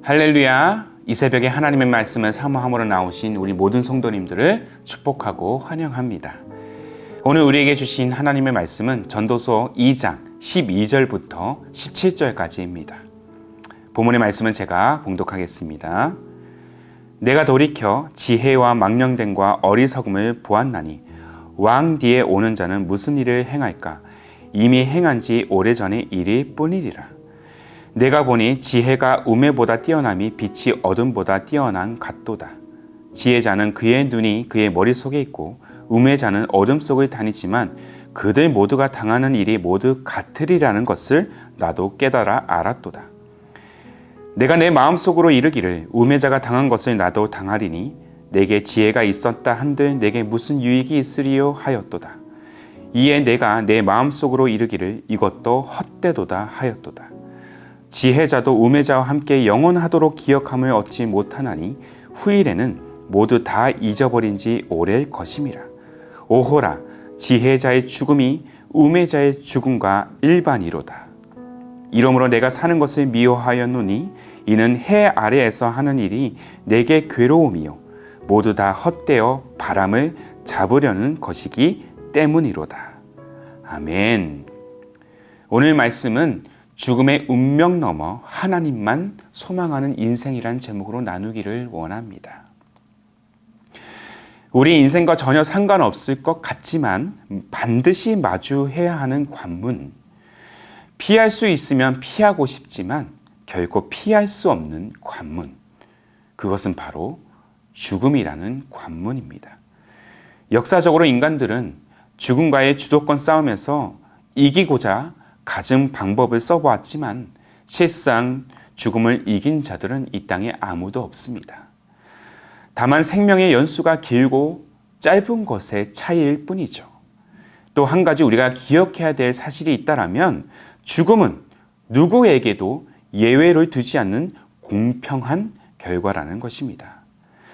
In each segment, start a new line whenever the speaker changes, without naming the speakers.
할렐루야! 이 새벽에 하나님의 말씀을 사모함으로 나오신 우리 모든 성도님들을 축복하고 환영합니다. 오늘 우리에게 주신 하나님의 말씀은 전도서 2장 12절부터 17절까지입니다. 본문의 말씀은 제가 봉독하겠습니다. 내가 돌이켜 지혜와 망령됨과 어리석음을 보았나니 왕 뒤에 오는 자는 무슨 일을 행할까? 이미 행한 지 오래전의 일일 뿐이리라. 내가 보니 지혜가 우매보다 뛰어남이 빛이 어둠보다 뛰어난 같도다. 지혜자는 그의 눈이 그의 머릿속에 있고 우매자는 어둠 속을 다니지만 그들 모두가 당하는 일이 모두 같으리라는 것을 나도 깨달아 알았도다. 내가 내 마음속으로 이르기를 우매자가 당한 것을 나도 당하리니 내게 지혜가 있었다 한들 내게 무슨 유익이 있으리요 하였도다. 이에 내가 내 마음속으로 이르기를 이것도 헛되도다 하였도다. 지혜자도 우매자와 함께 영원하도록 기억함을 얻지 못하나니 후일에는 모두 다 잊어버린 지 오래일 것임이라. 오호라, 지혜자의 죽음이 우매자의 죽음과 일반이로다. 이러므로 내가 사는 것을 미워하였노니 이는 해 아래에서 하는 일이 내게 괴로움이요 모두 다 헛되어 바람을 잡으려는 것이기 때문이로다. 아멘. 오늘 말씀은 죽음의 운명 넘어 하나님만 소망하는 인생이란 제목으로 나누기를 원합니다. 우리 인생과 전혀 상관없을 것 같지만 반드시 마주해야 하는 관문, 피할 수 있으면 피하고 싶지만 결코 피할 수 없는 관문, 그것은 바로 죽음이라는 관문입니다. 역사적으로 인간들은 죽음과의 주도권 싸움에서 이기고자 갖은 방법을 써보았지만 실상 죽음을 이긴 자들은 이 땅에 아무도 없습니다. 다만 생명의 연수가 길고 짧은 것의 차이일 뿐이죠. 또 한 가지 우리가 기억해야 될 사실이 있다면 죽음은 누구에게도 예외를 두지 않는 공평한 결과라는 것입니다.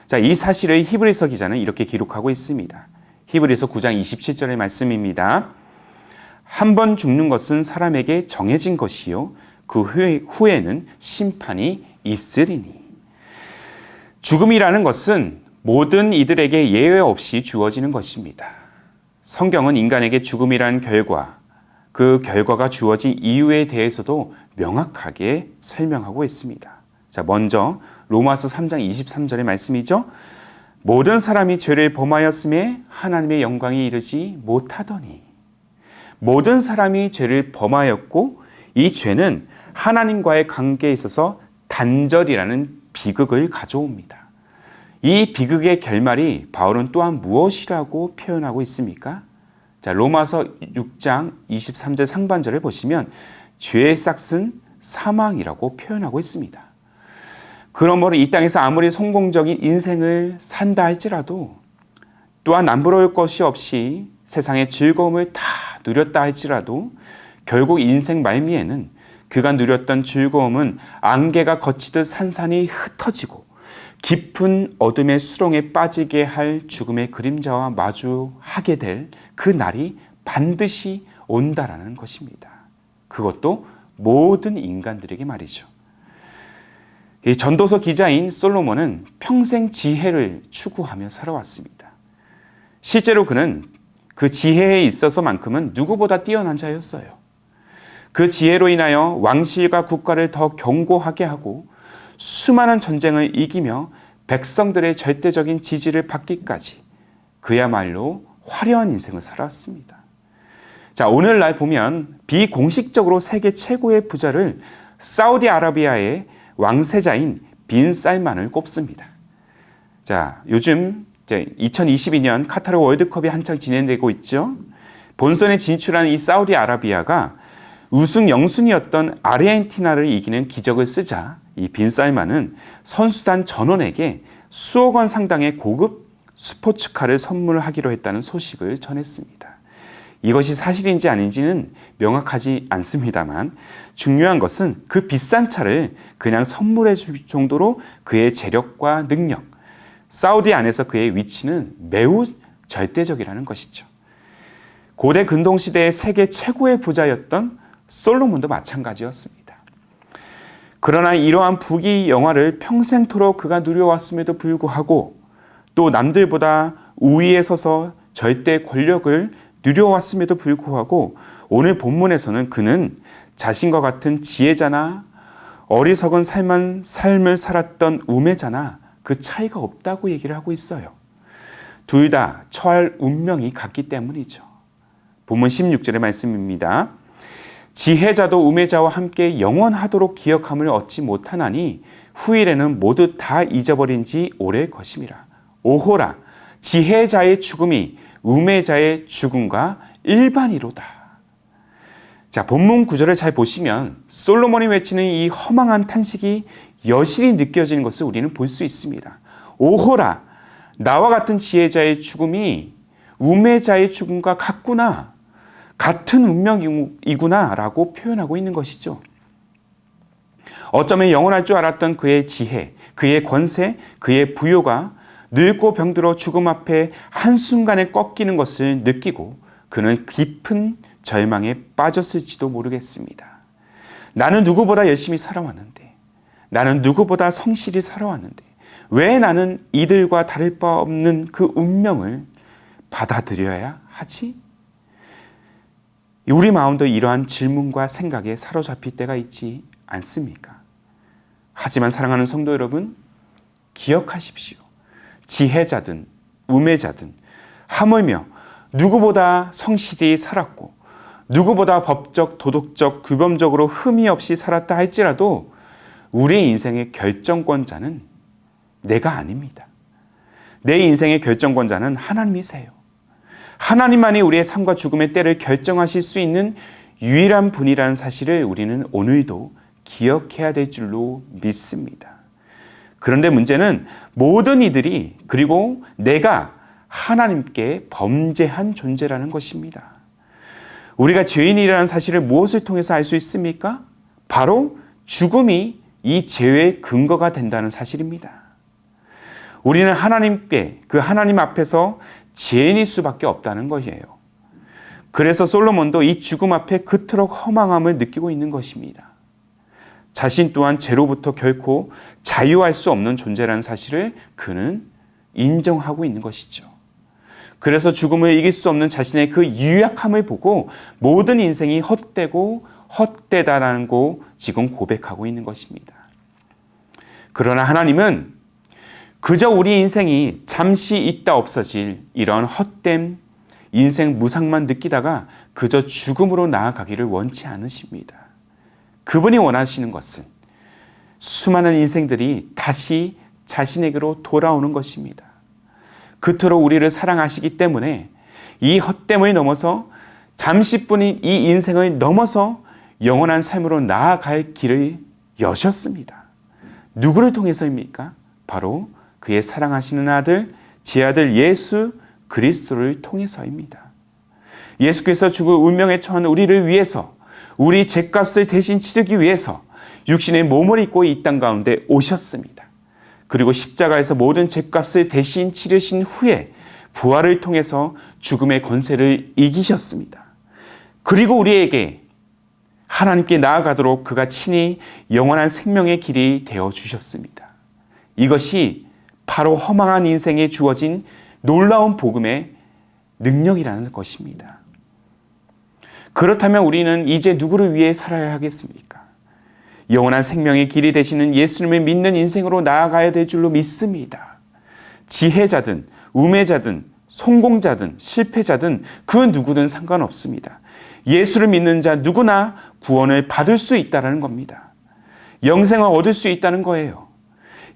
자, 이 사실을 히브리서 기자는 이렇게 기록하고 있습니다. 히브리서 9장 27절의 말씀입니다. 한 번 죽는 것은 사람에게 정해진 것이요 그 후에는 심판이 있으리니. 죽음이라는 것은 모든 이들에게 예외 없이 주어지는 것입니다. 성경은 인간에게 죽음이란 결과, 그 결과가 주어진 이유에 대해서도 명확하게 설명하고 있습니다. 자, 먼저 로마서 3장 23절의 말씀이죠. 모든 사람이 죄를 범하였음에 하나님의 영광이 이르지 못하더니. 모든 사람이 죄를 범하였고 이 죄는 하나님과의 관계에 있어서 단절이라는 비극을 가져옵니다. 이 비극의 결말이 바울은 또한 무엇이라고 표현하고 있습니까? 자, 로마서 6장 23절 상반절을 보시면 죄의 싹은 사망이라고 표현하고 있습니다. 그러므로 이 땅에서 아무리 성공적인 인생을 산다 할지라도 또한 남부러울 것이 없이 세상의 즐거움을 다 누렸다 할지라도 결국 인생 말미에는 그가 누렸던 즐거움은 안개가 거치듯 산산이 흩어지고 깊은 어둠의 수렁에 빠지게 할 죽음의 그림자와 마주하게 될 그 날이 반드시 온다라는 것입니다. 그것도 모든 인간들에게 말이죠. 이 전도서 기자인 솔로몬은 평생 지혜를 추구하며 살아왔습니다. 실제로 그는 그 지혜에 있어서만큼은 누구보다 뛰어난 자였어요. 그 지혜로 인하여 왕실과 국가를 더 견고하게 하고 수많은 전쟁을 이기며 백성들의 절대적인 지지를 받기까지 그야말로 화려한 인생을 살았습니다. 자, 오늘날 보면 비공식적으로 세계 최고의 부자를 사우디아라비아의 왕세자인 빈 살만을 꼽습니다. 자, 요즘 2022년 카타르 월드컵이 한창 진행되고 있죠. 본선에 진출한 이 사우디아라비아가 우승 영순이었던 아르헨티나를 이기는 기적을 쓰자 이 빈 살만은 선수단 전원에게 수억 원 상당의 고급 스포츠카를 선물하기로 했다는 소식을 전했습니다. 이것이 사실인지 아닌지는 명확하지 않습니다만 중요한 것은 그 비싼 차를 그냥 선물해 줄 정도로 그의 재력과 능력, 사우디 안에서 그의 위치는 매우 절대적이라는 것이죠. 고대 근동시대의 세계 최고의 부자였던 솔로몬도 마찬가지였습니다. 그러나 이러한 부귀 영화를 평생토록 그가 누려왔음에도 불구하고 또 남들보다 우위에 서서 절대 권력을 누려왔음에도 불구하고 오늘 본문에서는 그는 자신과 같은 지혜자나 어리석은 삶을 살았던 우매자나 그 차이가 없다고 얘기를 하고 있어요. 둘 다 처할 운명이 같기 때문이죠. 본문 16절의 말씀입니다. 지혜자도 우매자와 함께 영원하도록 기억함을 얻지 못하나니 후일에는 모두 다 잊어버린 지 오래일 것임이라. 오호라, 지혜자의 죽음이 우매자의 죽음과 일반이로다. 자, 본문 구절을 잘 보시면 솔로몬이 외치는 이 허망한 탄식이 여실히 느껴지는 것을 우리는 볼 수 있습니다. 오호라, 나와 같은 지혜자의 죽음이 우매자의 죽음과 같구나, 같은 운명이구나 라고 표현하고 있는 것이죠. 어쩌면 영원할 줄 알았던 그의 지혜, 그의 권세, 그의 부요가 늙고 병들어 죽음 앞에 한순간에 꺾이는 것을 느끼고 그는 깊은 절망에 빠졌을지도 모르겠습니다. 나는 누구보다 열심히 살아왔는데, 나는 누구보다 성실히 살아왔는데 왜 나는 이들과 다를 바 없는 그 운명을 받아들여야 하지? 우리 마음도 이러한 질문과 생각에 사로잡힐 때가 있지 않습니까? 하지만 사랑하는 성도 여러분, 기억하십시오. 지혜자든 우매자든 하물며 누구보다 성실히 살았고 누구보다 법적, 도덕적, 규범적으로 흠이 없이 살았다 할지라도 우리의 인생의 결정권자는 내가 아닙니다. 내 인생의 결정권자는 하나님이세요. 하나님만이 우리의 삶과 죽음의 때를 결정하실 수 있는 유일한 분이라는 사실을 우리는 오늘도 기억해야 될 줄로 믿습니다. 그런데 문제는 모든 이들이 그리고 내가 하나님께 범죄한 존재라는 것입니다. 우리가 죄인이라는 사실을 무엇을 통해서 알 수 있습니까? 바로 죽음이 이 죄의 근거가 된다는 사실입니다. 우리는 하나님께, 그 하나님 앞에서 죄인일 수밖에 없다는 것이에요. 그래서 솔로몬도 이 죽음 앞에 그토록 허망함을 느끼고 있는 것입니다. 자신 또한 죄로부터 결코 자유할 수 없는 존재라는 사실을 그는 인정하고 있는 것이죠. 그래서 죽음을 이길 수 없는 자신의 그 유약함을 보고 모든 인생이 헛되고 헛되다라는 거 지금 고백하고 있는 것입니다. 그러나 하나님은 그저 우리 인생이 잠시 있다 없어질 이런 헛된 인생 무상만 느끼다가 그저 죽음으로 나아가기를 원치 않으십니다. 그분이 원하시는 것은 수많은 인생들이 다시 자신에게로 돌아오는 것입니다. 그토록 우리를 사랑하시기 때문에 이 헛됨을 넘어서 잠시뿐인 이 인생을 넘어서 영원한 삶으로 나아갈 길을 여셨습니다. 누구를 통해서입니까? 바로 그의 사랑하시는 아들, 제 아들 예수 그리스도를 통해서입니다. 예수께서 죽을 운명에 처한 우리를 위해서, 우리 죄값을 대신 치르기 위해서 육신의 몸을 입고 이 땅 가운데 오셨습니다. 그리고 십자가에서 모든 죄값을 대신 치르신 후에 부활을 통해서 죽음의 권세를 이기셨습니다. 그리고 우리에게 하나님께 나아가도록 그가 친히 영원한 생명의 길이 되어주셨습니다. 이것이 바로 허망한 인생에 주어진 놀라운 복음의 능력이라는 것입니다. 그렇다면 우리는 이제 누구를 위해 살아야 하겠습니까? 영원한 생명의 길이 되시는 예수님을 믿는 인생으로 나아가야 될 줄로 믿습니다. 지혜자든 우매자든 성공자든 실패자든 그 누구든 상관없습니다. 예수를 믿는 자 누구나 구원을 받을 수 있다는 겁니다. 영생을 얻을 수 있다는 거예요.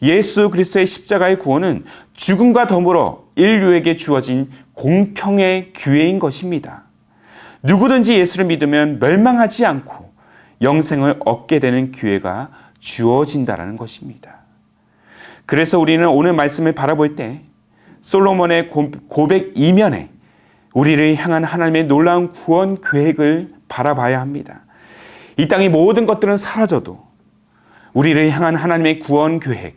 예수 그리스도의 십자가의 구원은 죽음과 더불어 인류에게 주어진 공평의 기회인 것입니다. 누구든지 예수를 믿으면 멸망하지 않고 영생을 얻게 되는 기회가 주어진다는 것입니다. 그래서 우리는 오늘 말씀을 바라볼 때 솔로몬의 고백 이면에 우리를 향한 하나님의 놀라운 구원 계획을 바라봐야 합니다. 이 땅의 모든 것들은 사라져도 우리를 향한 하나님의 구원 계획,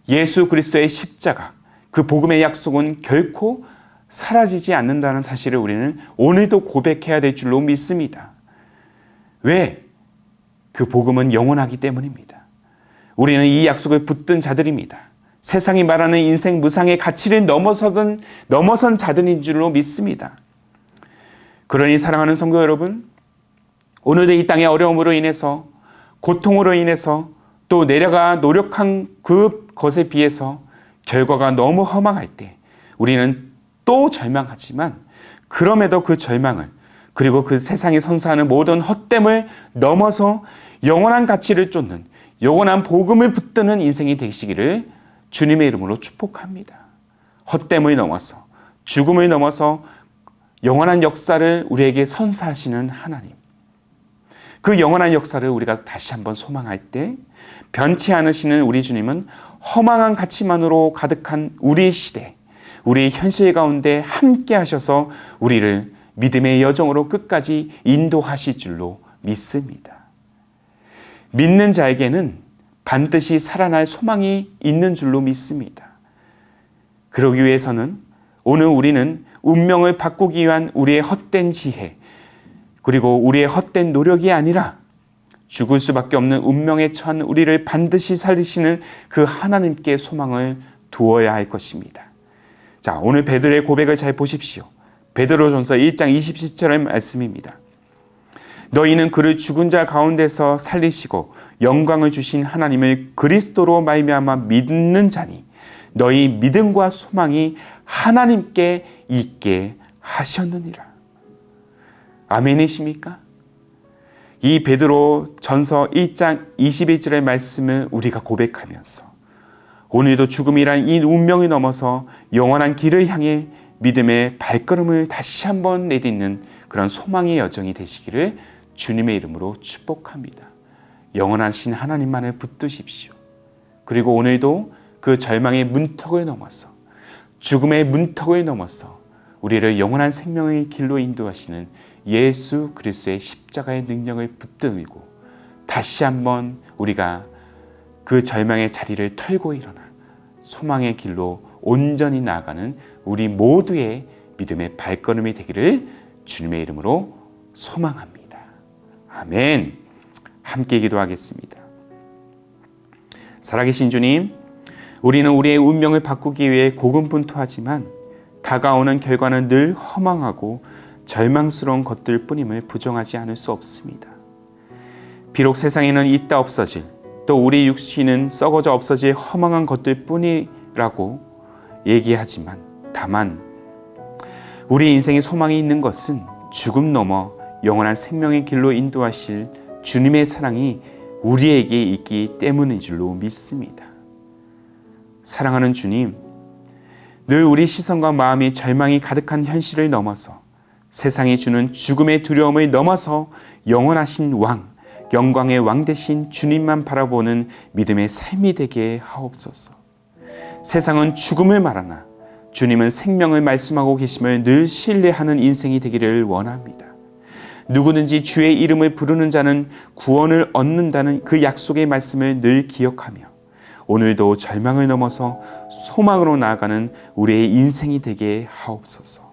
예수 그리스도의 십자가, 그 복음의 약속은 결코 사라지지 않는다는 사실을 우리는 오늘도 고백해야 될 줄로 믿습니다. 왜? 그 복음은 영원하기 때문입니다. 우리는 이 약속을 붙든 자들입니다. 세상이 말하는 인생 무상의 가치를 넘어선 자들인 줄로 믿습니다. 그러니 사랑하는 성도 여러분, 오늘도 이 땅의 어려움으로 인해서, 고통으로 인해서, 또 내가 노력한 그것에 비해서 결과가 너무 허망할 때 우리는 또 절망하지만, 그럼에도 그 절망을, 그리고 그 세상이 선사하는 모든 헛됨을 넘어서 영원한 가치를 쫓는, 영원한 복음을 붙드는 인생이 되시기를 주님의 이름으로 축복합니다. 헛됨을 넘어서, 죽음을 넘어서 영원한 역사를 우리에게 선사하시는 하나님, 그 영원한 역사를 우리가 다시 한번 소망할 때 변치 않으시는 우리 주님은 허망한 가치만으로 가득한 우리의 시대, 우리의 현실 가운데 함께 하셔서 우리를 믿음의 여정으로 끝까지 인도하실 줄로 믿습니다. 믿는 자에게는 반드시 살아날 소망이 있는 줄로 믿습니다. 그러기 위해서는 오늘 우리는 운명을 바꾸기 위한 우리의 헛된 지혜, 그리고 우리의 헛된 노력이 아니라 죽을 수밖에 없는 운명에 처한 우리를 반드시 살리시는 그 하나님께 소망을 두어야 할 것입니다. 자, 오늘 베드로의 고백을 잘 보십시오. 베드로전서 1장 27절의 말씀입니다. 너희는 그를 죽은 자 가운데서 살리시고 영광을 주신 하나님을 그리스도로 말미암아 믿는 자니 너희 믿음과 소망이 하나님께 있게 하셨느니라. 아멘이십니까? 이 베드로 전서 1장 21절의 말씀을 우리가 고백하면서 오늘도 죽음이란 이 운명이 넘어서 영원한 길을 향해 믿음의 발걸음을 다시 한번 내딛는 그런 소망의 여정이 되시기를 주님의 이름으로 축복합니다. 영원하신 하나님만을 붙드십시오. 그리고 오늘도 그 절망의 문턱을 넘어서, 죽음의 문턱을 넘어서 우리를 영원한 생명의 길로 인도하시는 예수 그리스도의 십자가의 능력을 붙들고 다시 한번 우리가 그 절망의 자리를 털고 일어나 소망의 길로 온전히 나아가는 우리 모두의 믿음의 발걸음이 되기를 주님의 이름으로 소망합니다. 아멘. 함께 기도하겠습니다. 살아계신 주님, 우리는 우리의 운명을 바꾸기 위해 고군분투하지만 다가오는 결과는 늘 허망하고 절망스러운 것들 뿐임을 부정하지 않을 수 없습니다. 비록 세상에는 있다 없어질, 또 우리 육신은 썩어져 없어질 허망한 것들 뿐이라고 얘기하지만 다만 우리 인생에 소망이 있는 것은 죽음 넘어 영원한 생명의 길로 인도하실 주님의 사랑이 우리에게 있기 때문인 줄로 믿습니다. 사랑하는 주님, 늘 우리 시선과 마음이 절망이 가득한 현실을 넘어서 세상이 주는 죽음의 두려움을 넘어서 영원하신 왕, 영광의 왕 되신 주님만 바라보는 믿음의 삶이 되게 하옵소서. 세상은 죽음을 말하나 주님은 생명을 말씀하고 계심을 늘 신뢰하는 인생이 되기를 원합니다. 누구든지 주의 이름을 부르는 자는 구원을 얻는다는 그 약속의 말씀을 늘 기억하며 오늘도 절망을 넘어서 소망으로 나아가는 우리의 인생이 되게 하옵소서.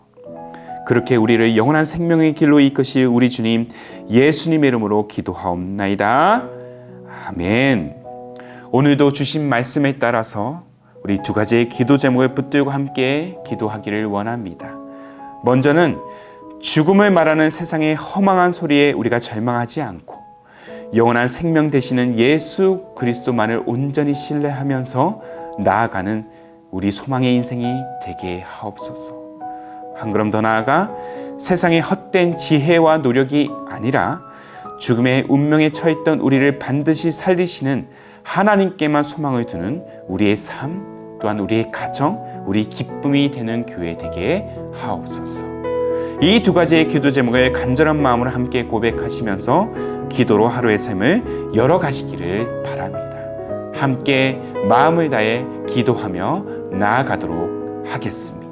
그렇게 우리를 영원한 생명의 길로 이끄실 우리 주님 예수님의 이름으로 기도하옵나이다. 아멘. 오늘도 주신 말씀에 따라서 우리 두 가지의 기도 제목을 붙들고 함께 기도하기를 원합니다. 먼저는 죽음을 말하는 세상의 허망한 소리에 우리가 절망하지 않고 영원한 생명 되시는 예수 그리스도만을 온전히 신뢰하면서 나아가는 우리 소망의 인생이 되게 하옵소서. 한 걸음 더 나아가 세상의 헛된 지혜와 노력이 아니라 죽음의 운명에 처했던 우리를 반드시 살리시는 하나님께만 소망을 두는 우리의 삶, 또한 우리의 가정, 우리 기쁨이 되는 교회 되게 하옵소서. 이 두 가지의 기도 제목을 간절한 마음으로 함께 고백하시면서 기도로 하루의 삶을 열어가시기를 바랍니다. 함께 마음을 다해 기도하며 나아가도록 하겠습니다.